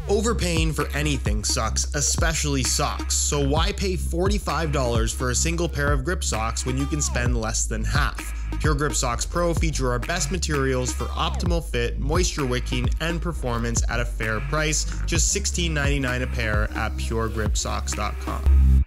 Overpaying for anything sucks, especially socks, so why pay $45 for a single pair of grip socks when you can spend less than half? Pure Grip Socks Pro feature our best materials for optimal fit, moisture wicking, and performance at a fair price, just $16.99 a pair at puregripsocks.com.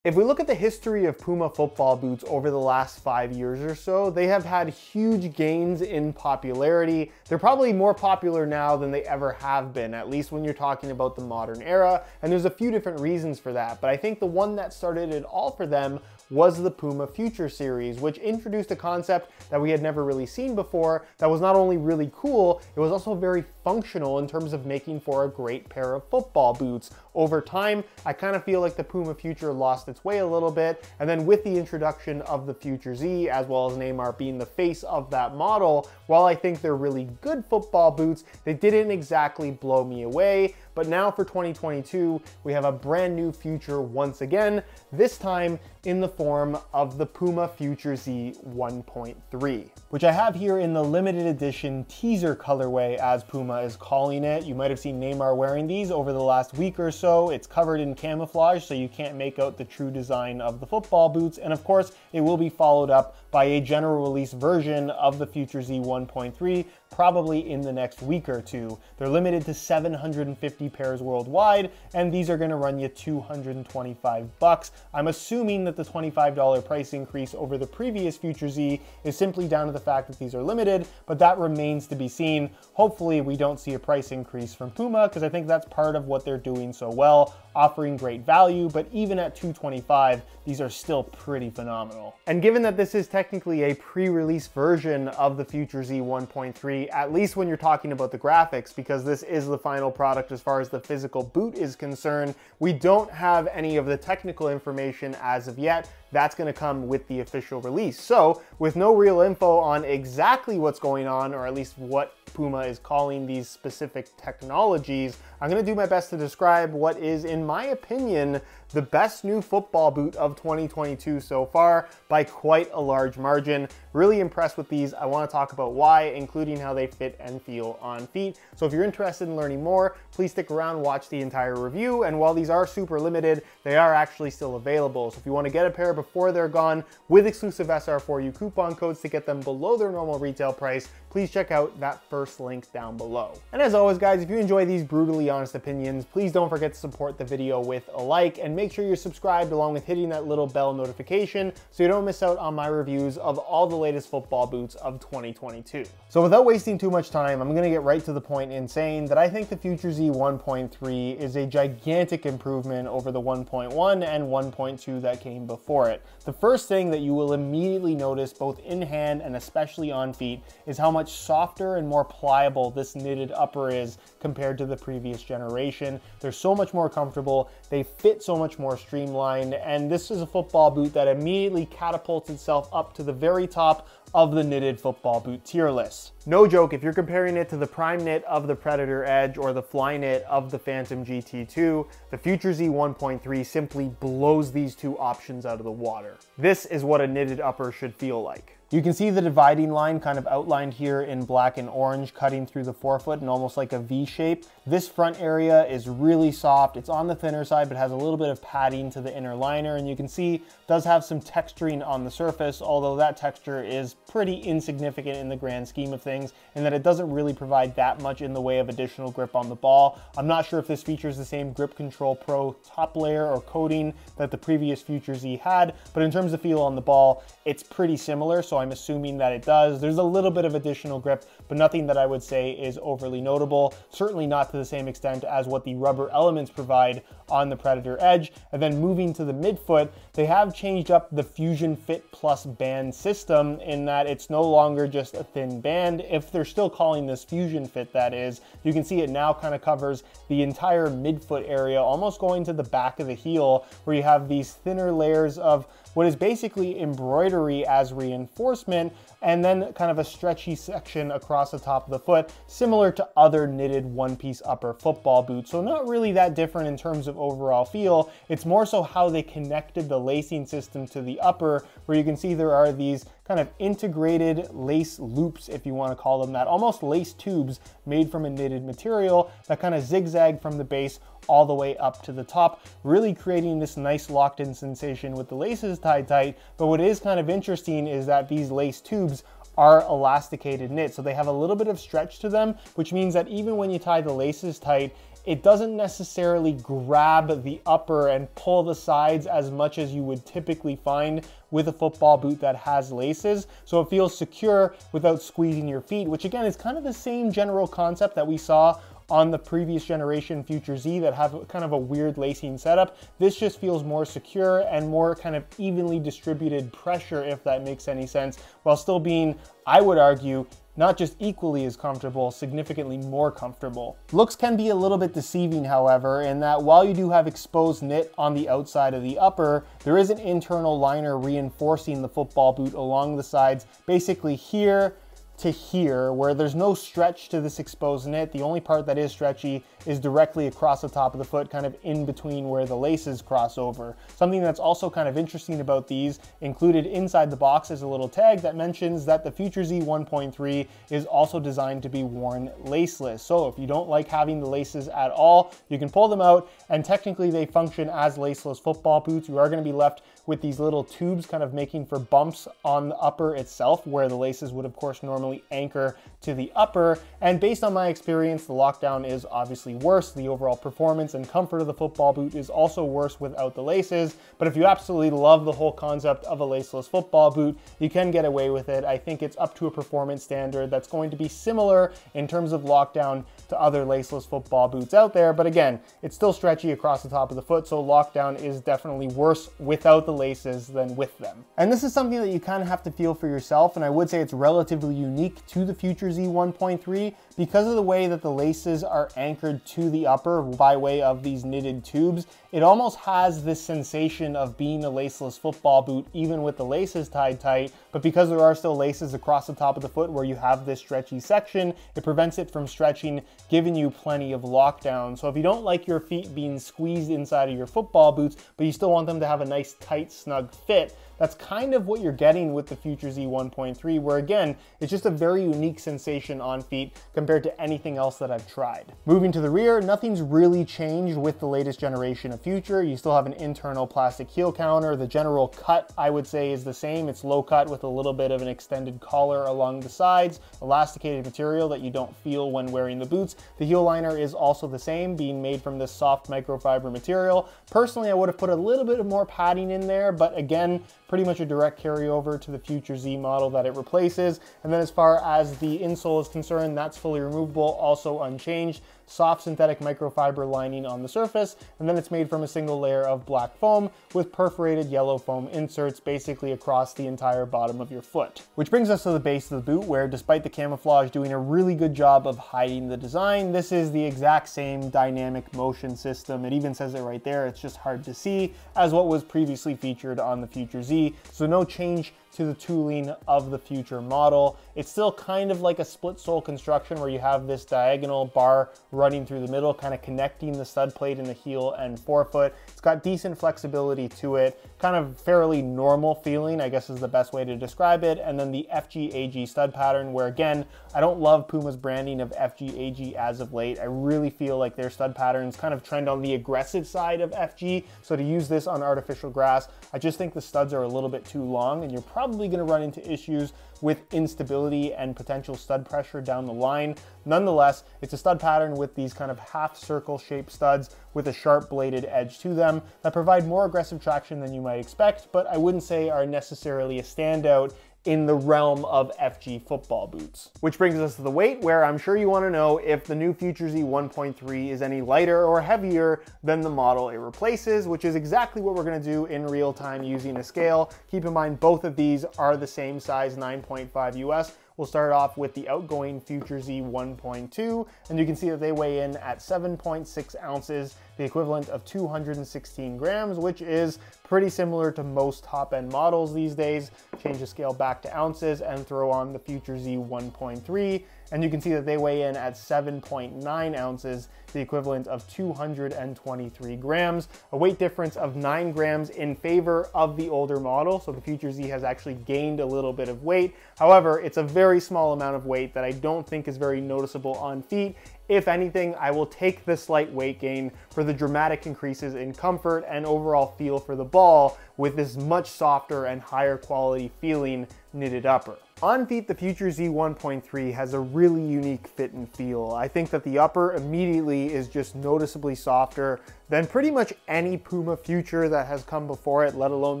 If we look at the history of Puma football boots over the last 5 years or so, they have had huge gains in popularity. They're probably more popular now than they ever have been, at least when you're talking about the modern era, and there's a few different reasons for that, but I think the one that started it all for them was the Puma Future series, which introduced a concept that we had never really seen before that was not only really cool, it was also very functional in terms of making for a great pair of football boots. Over time, I kind of feel like the Puma Future lost its way a little bit, and then with the introduction of the Future Z, as well as Neymar being the face of that model, while I think they're really good football boots, they didn't exactly blow me away. But now for 2022, we have a brand new Future once again, this time in the form of the Puma Future Z 1.3, which I have here in the limited edition teaser colorway, as Puma is calling it. You might have seen Neymar wearing these over the last week or so. It's covered in camouflage, so you can't make out the true design of the football boots. And of course, it will be followed up by a general release version of the Future Z 1.3, probably in the next week or two. They're limited to 750 pairs worldwide, and these are gonna run you $225. I'm assuming that the $25 price increase over the previous Future Z is simply down to the fact that these are limited, but that remains to be seen. Hopefully we don't see a price increase from Puma, because I think that's part of what they're doing so well, offering great value, but even at $225, these are still pretty phenomenal. And given that this is technically a pre-release version of the Future Z 1.3, at least when you're talking about the graphics, because this is the final product as far as the physical boot is concerned, we don't have any of the technical information as of yet. That's going to come with the official release. So with no real info on exactly what's going on, or at least what Puma is calling these specific technologies, I'm going to do my best to describe what is, in my opinion, the best new football boot of 2022 so far by quite a large margin. Really impressed with these. I want to talk about why, including how they fit and feel on feet. So if you're interested in learning more, please stick around, watch the entire review. And while these are super limited, they are actually still available. So if you want to get a pair before they're gone with exclusive SR4U coupon codes to get them below their normal retail price, please check out that first link down below. And as always, guys, if you enjoy these brutally honest opinions, please don't forget to support the video with a like, and make sure you're subscribed along with hitting that little bell notification so you don't miss out on my reviews of all the latest football boots of 2022. So without wasting too much time, I'm gonna get right to the point in saying that I think the Future Z 1.3 is a gigantic improvement over the 1.1 and 1.2 that came before it. The first thing that you will immediately notice, both in hand and especially on feet, is how much softer and more pliable this knitted upper is compared to the previous generation. They're so much more comfortable, they fit so much more streamlined, and this is a football boot that immediately catapults itself up to the very top of the knitted football boot tier list. No joke, if you're comparing it to the Prime Knit of the Predator Edge or the Fly Knit of the Phantom GT2, the Future Z 1.3 simply blows these two options out of the water. This is what a knitted upper should feel like. You can see the dividing line kind of outlined here in black and orange, cutting through the forefoot in almost like a V shape. This front area is really soft. It's on the thinner side, but has a little bit of padding to the inner liner, and you can see it does have some texturing on the surface, although that texture is pretty insignificant in the grand scheme of things, in that it doesn't really provide that much in the way of additional grip on the ball. I'm not sure if this features the same Grip Control Pro top layer or coating that the previous Future Z had, but in terms of feel on the ball, it's pretty similar, so I'm assuming that it does. There's a little bit of additional grip, but nothing that I would say is overly notable. Certainly not to the same extent as what the rubber elements provide on the Predator Edge. And then moving to the midfoot, they have changed up the Fusion Fit Plus band system in that it's no longer just a thin band. If they're still calling this Fusion Fit, that is, you can see it now kind of covers the entire midfoot area, almost going to the back of the heel, where you have these thinner layers of what is basically embroidery as reinforcement, and then kind of a stretchy section across the top of the foot, similar to other knitted one-piece upper football boots. So not really that different in terms of overall feel. It's more so how they connected the lacing system to the upper, where you can see there are these kind of integrated lace loops, if you want to call them that, almost lace tubes made from a knitted material that kind of zigzag from the base all the way up to the top, really creating this nice locked in sensation with the laces tied tight. But what is kind of interesting is that these lace tubes are elasticated knit, so they have a little bit of stretch to them, which means that even when you tie the laces tight, it doesn't necessarily grab the upper and pull the sides as much as you would typically find with a football boot that has laces. So it feels secure without squeezing your feet, which again is kind of the same general concept that we saw on the previous generation Future Z that have kind of a weird lacing setup. This just feels more secure and more kind of evenly distributed pressure, if that makes any sense, while still being, I would argue, not just equally as comfortable, significantly more comfortable. Looks can be a little bit deceiving, however, in that while you do have exposed knit on the outside of the upper, there is an internal liner reinforcing the football boot along the sides, basically here to here, where there's no stretch to this exposed knit. The only part that is stretchy is directly across the top of the foot, kind of in between where the laces cross over. Something that's also kind of interesting about these, included inside the box is a little tag that mentions that the Future Z 1.3 is also designed to be worn laceless. So if you don't like having the laces at all, you can pull them out, and technically they function as laceless football boots. You are going to be left with these little tubes kind of making for bumps on the upper itself, where the laces would of course normally anchor to the upper. And based on my experience, the lockdown is obviously worse. The overall performance and comfort of the football boot is also worse without the laces. But if you absolutely love the whole concept of a laceless football boot, you can get away with it. I think it's up to a performance standard that's going to be similar in terms of lockdown to other laceless football boots out there. But again, it's still stretchy across the top of the foot, so lockdown is definitely worse without the laces than with them. And this is something that you kind of have to feel for yourself, and I would say it's relatively unique to the Future Z 1.3 because of the way that the laces are anchored to the upper by way of these knitted tubes. It almost has this sensation of being a laceless football boot even with the laces tied tight, but because there are still laces across the top of the foot where you have this stretchy section, it prevents it from stretching, giving you plenty of lockdown. So if you don't like your feet being squeezed inside of your football boots, but you still want them to have a nice tight snug fit, that's kind of what you're getting with the Future Z 1.3, where again, it's just a very unique sensation on feet compared to anything else that I've tried. Moving to the rear, nothing's really changed with the latest generation of Future. You still have an internal plastic heel counter. The general cut, I would say, is the same. It's low cut with a little bit of an extended collar along the sides, elasticated material that you don't feel when wearing the boots. The heel liner is also the same, being made from this soft microfiber material. Personally, I would have put a little bit more padding in there, but again, pretty much a direct carryover to the Future Z model that it replaces. And then as far as the insole is concerned, that's fully removable, also unchanged. Soft synthetic microfiber lining on the surface, and then it's made from a single layer of black foam with perforated yellow foam inserts basically across the entire bottom of your foot. Which brings us to the base of the boot, where despite the camouflage doing a really good job of hiding the design, this is the exact same dynamic motion system. It even says it right there, it's just hard to see, as what was previously featured on the Future Z. So no change to the tooling of the Future model. It's still kind of like a split sole construction where you have this diagonal bar running through the middle, kind of connecting the stud plate in the heel and forefoot. It's got decent flexibility to it, kind of fairly normal feeling, I guess is the best way to describe it. And then the FG-AG stud pattern, where again, I don't love Puma's branding of FG-AG as of late. I really feel like their stud patterns kind of trend on the aggressive side of FG. So to use this on artificial grass, I just think the studs are a little bit too long, and you're probably going to run into issues with instability and potential stud pressure down the line. Nonetheless, it's a stud pattern with these kind of half circle shaped studs with a sharp bladed edge to them that provide more aggressive traction than you might expect, but I wouldn't say are necessarily a standout in the realm of FG football boots. Which brings us to the weight, where I'm sure you want to know if the new Future Z 1.3 is any lighter or heavier than the model it replaces, which is exactly what we're going to do in real time using a scale. Keep in mind, both of these are the same size, 9.5 US. We'll start off with the outgoing Future Z 1.2, and you can see that they weigh in at 7.6 ounces, the equivalent of 216 grams, which is pretty similar to most top-end models these days. Change the scale back to ounces and throw on the Future Z 1.3, and you can see that they weigh in at 7.9 ounces, the equivalent of 223 grams, a weight difference of 9 grams in favor of the older model. So the Future Z has actually gained a little bit of weight. However, it's a very small amount of weight that I don't think is very noticeable on feet. If anything, I will take the slight weight gain for the dramatic increases in comfort and overall feel for the ball with this much softer and higher quality feeling knitted upper. On feet, the Future Z 1.3 has a really unique fit and feel. I think that the upper immediately is just noticeably softer than pretty much any Puma Future that has come before it, let alone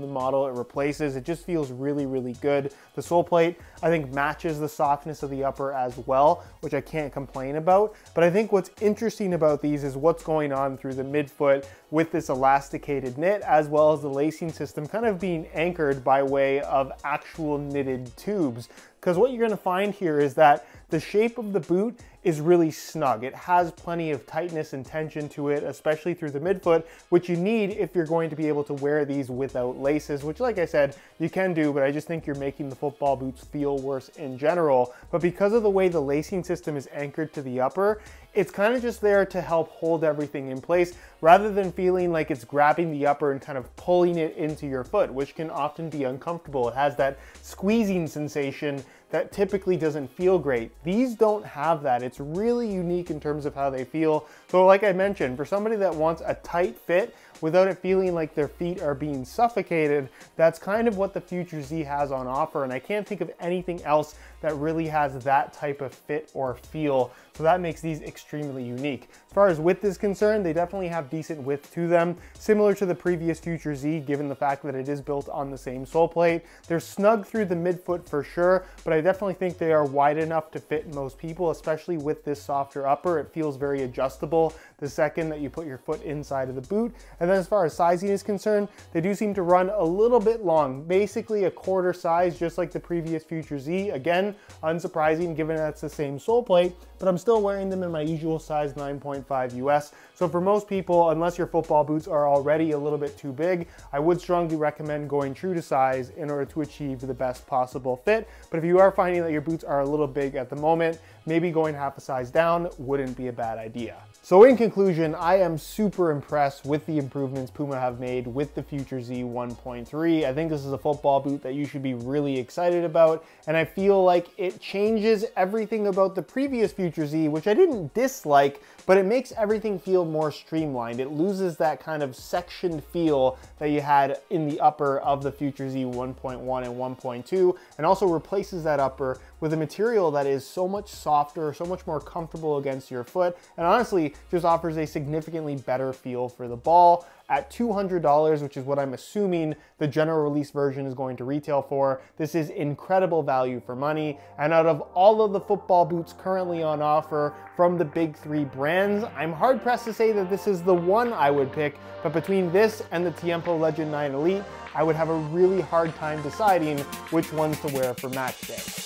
the model it replaces. It just feels really, really good. The sole plate, I think, matches the softness of the upper as well, which I can't complain about. But I think what's interesting about these is what's going on through the midfoot with this elasticated knit, as well as the lacing system kind of being anchored by way of actual knitted tubes. Because what you're going to find here is that the shape of the boot is really snug. It has plenty of tightness and tension to it, especially through the midfoot, which you need if you're going to be able to wear these without laces, which, like I said, you can do, but I just think you're making the football boots feel worse in general. But because of the way the lacing system is anchored to the upper, it's kind of just there to help hold everything in place rather than feeling like it's grabbing the upper and kind of pulling it into your foot, which can often be uncomfortable. It has that squeezing sensation that typically doesn't feel great. These don't have that. It's really unique in terms of how they feel. So like I mentioned, for somebody that wants a tight fit without it feeling like their feet are being suffocated, that's kind of what the Future Z has on offer, and I can't think of anything else that really has that type of fit or feel. So that makes these extremely unique. As far as width is concerned, they definitely have decent width to them, similar to the previous Future Z, given the fact that it is built on the same sole plate. They're snug through the midfoot for sure, but I definitely think they are wide enough to fit most people, especially with this softer upper. It feels very adjustable the second that you put your foot inside of the boot. And then as far as sizing is concerned, they do seem to run a little bit long, basically a quarter size, just like the previous Future Z. Again, unsurprising given that's the same sole plate, but I'm still wearing them in my usual size 9.5 US. So for most people, unless your football boots are already a little bit too big, I would strongly recommend going true to size in order to achieve the best possible fit. But if you are finding that your boots are a little big at the moment, maybe going half a size down wouldn't be a bad idea. So in conclusion, I am super impressed with the improvements Puma have made with the Future Z 1.3. I think this is a football boot that you should be really excited about, and I feel like it changes everything about the previous Future Z, which I didn't dislike, but it makes everything feel more streamlined. It loses that kind of sectioned feel that you had in the upper of the Future Z 1.1 and 1.2, and also replaces that upper with a material that is so much softer, so much more comfortable against your foot, and honestly just offers a significantly better feel for the ball. At $200, which is what I'm assuming the general release version is going to retail for, this is incredible value for money. And out of all of the football boots currently on offer from the big three brands, I'm hard pressed to say that this is the one I would pick, but between this and the Tiempo Legend 9 Elite, I would have a really hard time deciding which ones to wear for match day.